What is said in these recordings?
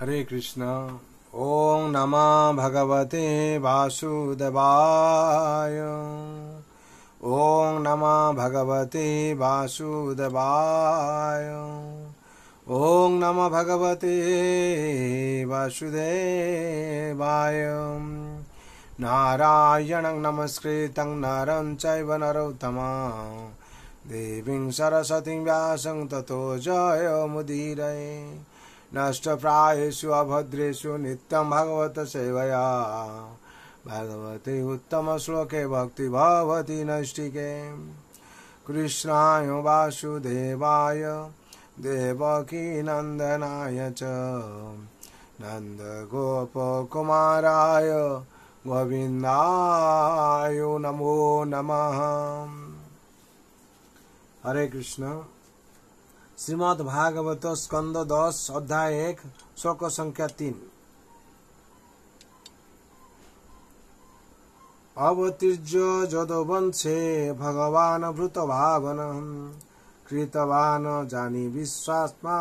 हरे कृष्ण। ओम नमः भगवते वासुदेवाय। ओम नमः भगवते वासुदेवाय। ओम नमः भगवते वासुदेवाय। नारायणं नमस्कृतं नरं चैव नरोत्तमं देवीं सरस्वतीं व्यासं ततो जयमुदीरये। नष्टप्रायेषु अभद्रेषु नित्यं भगवत सेवया भगवते उत्तम श्लोके भक्ति भवति नैष्टिके। कृष्णाय वासुदेवाय देवकी नंदनाय च नन्दगोपकुमाराय गोविन्दाय नमो नमः। हरे कृष्ण। श्रीमद् भागवत स्कंद 10 अध्याय 1 श्लोक संख्या 3। अवतीर्य जदवंशे भगवान भृतभावनं कृतवान जानी विश्वात्मा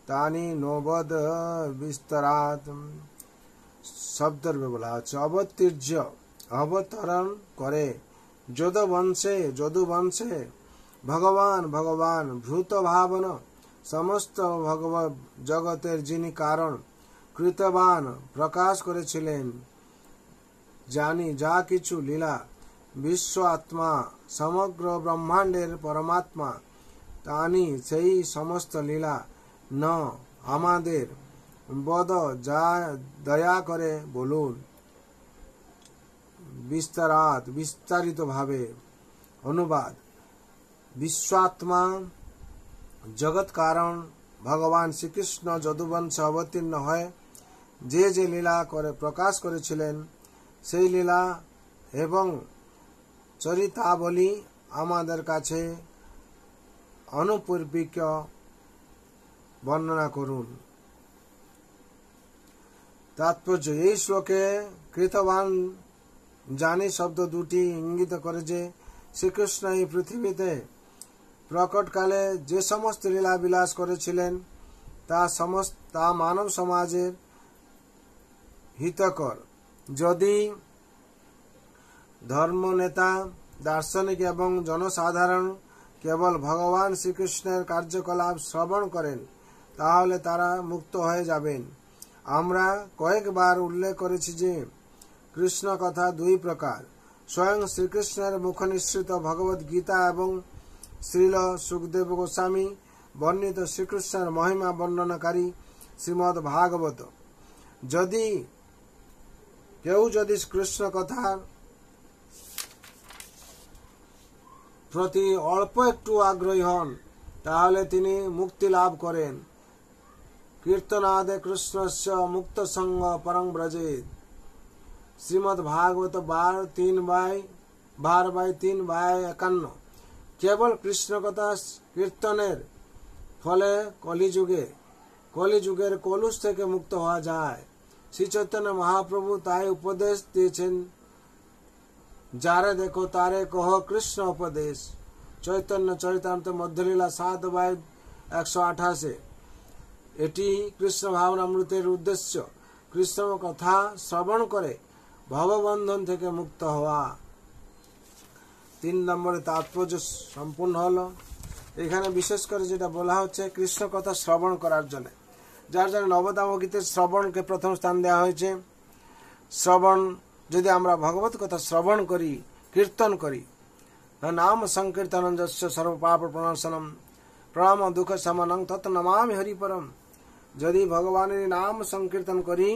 तानी नोबद विस्तरात। शब्द बोला अवतीर्य अवतरण करे যদুবংশে भगवान भूत भावन समस्त भगवत जगतेर जिनी कारण कृतवान प्रकाश करेছিলেন जानी जा किछु लीला विश्व आत्मा समग्र ब्रह्मांडेर परमात्मा तानी सेई समस्त लीला न आमादेर बद जा दया करे बोलुन। विस्तारित भावे अनुवाद। विश्वात्मा जगत कारण भगवान श्रीकृष्ण যদুবংশ अवतीर्ण हय जे लीला करे प्रकाश करेছিলেন সেই লীলা এবং চরিতাবলী আমাদের কাছে অনুপূর্বিক বর্ণনা করুন। তাৎপর্য এই শ্লোকে কৃতবান জানি শব্দ দুটি ইঙ্গিত করে যে শ্রীকৃষ্ণ এই পৃথিবীতে প্রকটকালে যে সমস্ত লীলা বিলাস করেছিলেন তা মানব সমাজের হিতকর। যদি ধর্মনেতা দার্শনিক এবং জনসাধারণ কেবল ভগবান শ্রীকৃষ্ণের কার্যকলাপ শ্রবণ করেন তাহলে তারা মুক্ত হয়ে যাবেন। আমরা কয়েকবার উল্লেখ করেছি যে কৃষ্ণ কথা দুই প্রকার। স্বয়ং শ্রীকৃষ্ণের মুখনিসৃত ভগবত গীতা এবং শ্রীল সুখদেব গোস্বামী বর্ণিত শ্রীকৃষ্ণের মহিমা বর্ণনাকারী শ্রীমদ্ ভাগবত। কেউ যদি কৃষ্ণ কথার প্রতি অল্প একটু আগ্রহী হন তাহলে তিনি মুক্তি লাভ করেন। কীর্তনাদে কৃষ্ণস্য মুক্ত সঙ্গ পরং ব্রজেত। শ্রীমদ্ ভাগবত 12/3/51। केवल कृष्ण कथा कीर्तनेर फले कलिजुगेर कलुष থেকে মুক্ত হওয়া যায়। শ্রী চৈতন্য মহাপ্রভু তাই উপদেশ দিয়েছেন, যারে দেখো তারে কহ কৃষ্ণ উপদেশ। চৈতন্য চরিতামৃত মধ্যলীলা 7/128। এটি কৃষ্ণ ভাবনামৃতের উদ্দেশ্য। কৃষ্ণ কথা শ্রবণ করে ভববন্ধন থেকে মুক্ত হওয়া। 3 নম্বরে তাৎপর্য সম্পূর্ণ হলো। এখানে বিশেষ করে যেটা বলা হচ্ছে কৃষ্ণ কথা শ্রবণ করার জন্য, যার জন্য নবদাম গীতের শ্রবণকে প্রথম স্থান দেওয়া হয়েছে। শ্রবণ যদি আমরা ভগবত কথা শ্রবণ করি, কীর্তন করি, নাম সংকীর্তনং যস্য সর্বপাপ প্রণাশনম প্রণাম দুঃখ শমনং তৎ নমামি হরিপরম। যদি ভগবানের নাম সংকীর্তন করি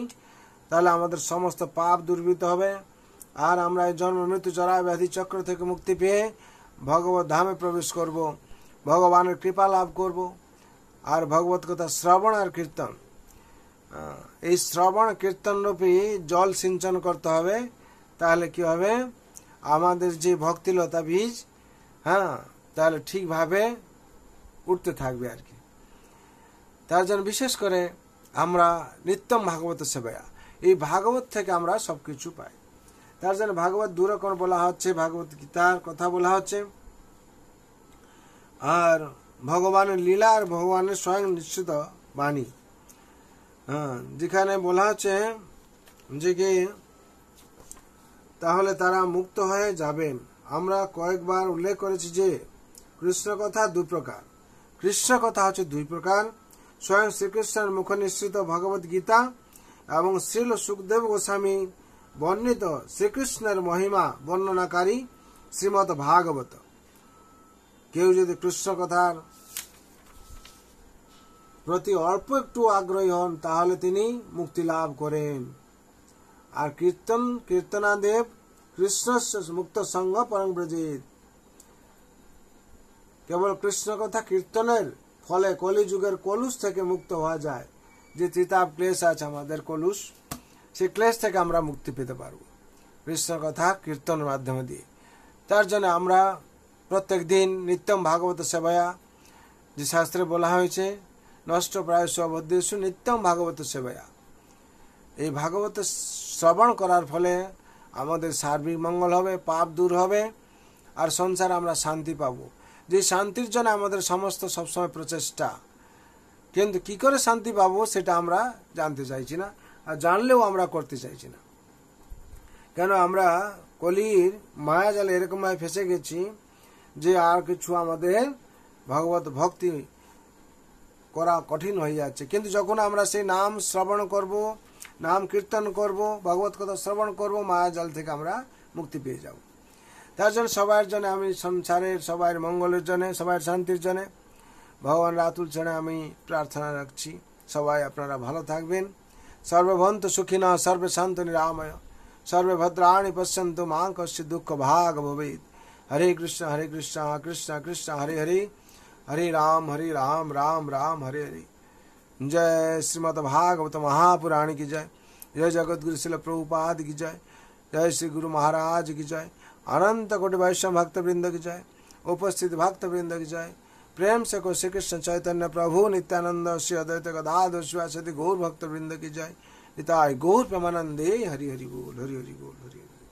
তাহলে আমাদের সমস্ত পাপ দূরীভূত হবে আর আমরা এই জন্ম মৃত্যু জরা ব্যাধি চক্র থেকে মুক্তি পেয়ে ভগবত ধামে প্রবেশ করব, ভগবানের কৃপা লাভ করব। আর ভগবত কথা শ্রবণ আর কীর্তন, এই শ্রবণ কীর্তন রূপী জল সিঞ্চন করতে হবে। তাহলে কি হবে, আমাদের যে ভক্তিলতা বীজ তাহলে ঠিকভাবে উঠতে থাকবে আর কি। তার জন্য বিশেষ করে আমরা নিত্যম ভাগবত সেবায়া, এই ভাগবত থেকে আমরা সবকিছু পাই। তার জন্য ভাগবত দুরকম বলা হচ্ছে, ভাগবত গীতার কথা বলা হচ্ছে আর ভগবানের লীলা আর ভগবানের স্বয়ং নিশ্চিত বাণী। যেখানে বলা হচ্ছে যে কি তাহলে তারা মুক্ত হয়ে যাবেন। আমরা কয়েকবার উল্লেখ করেছি যে কৃষ্ণ কথা দুই প্রকার। কৃষ্ণ কথা হচ্ছে দুই প্রকার, স্বয়ং শ্রীকৃষ্ণের মুখ নিঃসৃত ভগবত গীতা এবং শ্রীল সুখদেব গোস্বামী বর্ণিত শ্রীকৃষ্ণের মহিমা বর্ণনাকারী শ্রীমদ ভাগবত। কেউ যদি কৃষ্ণ কথার প্রতি অল্প একটু আগ্রহী হন তাহলে তিনি মুক্তি লাভ করেন। আর কীর্তনাদেব কৃষ্ণ মুক্ত সঙ্গ পরম ব্রজিত। কেবল কৃষ্ণ কথা কীর্তনের ফলে কলিযুগের কলুষ থেকে মুক্ত হওয়া যায়। যে ত্রিতাপ ক্লেশ আছে আমাদের কলুষ, সেই ক্লেশ থেকে আমরা মুক্তি পেতে পারব কৃষ্ণ কথা কীর্তনের মাধ্যমে দিয়ে। তার জন্য আমরা প্রত্যেক দিন নিত্যম ভাগবত সেবায়া, যে শাস্ত্রে বলা হয়েছে নষ্ট প্রায়শ বদ্ধেষু নিত্যম ভাগবত সেবায়া, এই ভাগবত শ্রবণ করার ফলে আমাদের সার্বিক মঙ্গল হবে, পাপ দূর হবে, আর সংসারে আমরা শান্তি পাব। যে শান্তির জন্য আমাদের সমস্ত সবসময় প্রচেষ্টা, কিন্তু কি করে শান্তি পাবো সেটা আমরা জানতে চাইছি না, আর জানলেও আমরা করতে চাইছি না। কেন আমরা কলির মায়াজালে এরকমভাবে ফেসে গেছি যে আর কিছু আমাদের ভগবত ভক্তি করা কঠিন হয়ে যাচ্ছে। কিন্তু যখন আমরা সেই নাম শ্রবণ করব, নাম কীর্তন করব, ভগবত কথা শ্রবণ করব, মায়াজাল থেকে আমরা মুক্তি পেয়ে যাব। তার জন্য সবার জন্য আমি সংসারের সবার মঙ্গলের জন্য, সবার শান্তির জন্য ভগবান রাতুল চরণে আমি প্রার্থনা রাখছি। সবাই আপনারা ভালো থাকবেন। সর্বভন্ত সুখিনা সর্বে শান্ত নিরাময় সর্বে ভদ্রাণি পশ্যন্তু মা কশ্চিৎ দুঃখ ভাগ ভবেৎ। হরে কৃষ্ণ কৃষ্ণ কৃষ্ণ হরে হরে, হরে রাম রাম রাম হরে হরে। जय श्रीमद् भागवत महापुराण की जय, जय जगत गुरु शिल प्रभुपाद की जय, जय श्री गुरु महाराज की जय, अनंत कोटि वैष्णव भक्त वृंद की जय, उपस्थित भक्त वृंद की जय। प्रेम से को श्री कृष्ण चैतन्य प्रभु नित्यानंद श्री अद्वैत गदाधर शिवासदि गौर भक्त वृंद की जय। निताय गौर प्रेमानंदे। हरि हरि बोल, हरि हरि बोल, हरि हरि।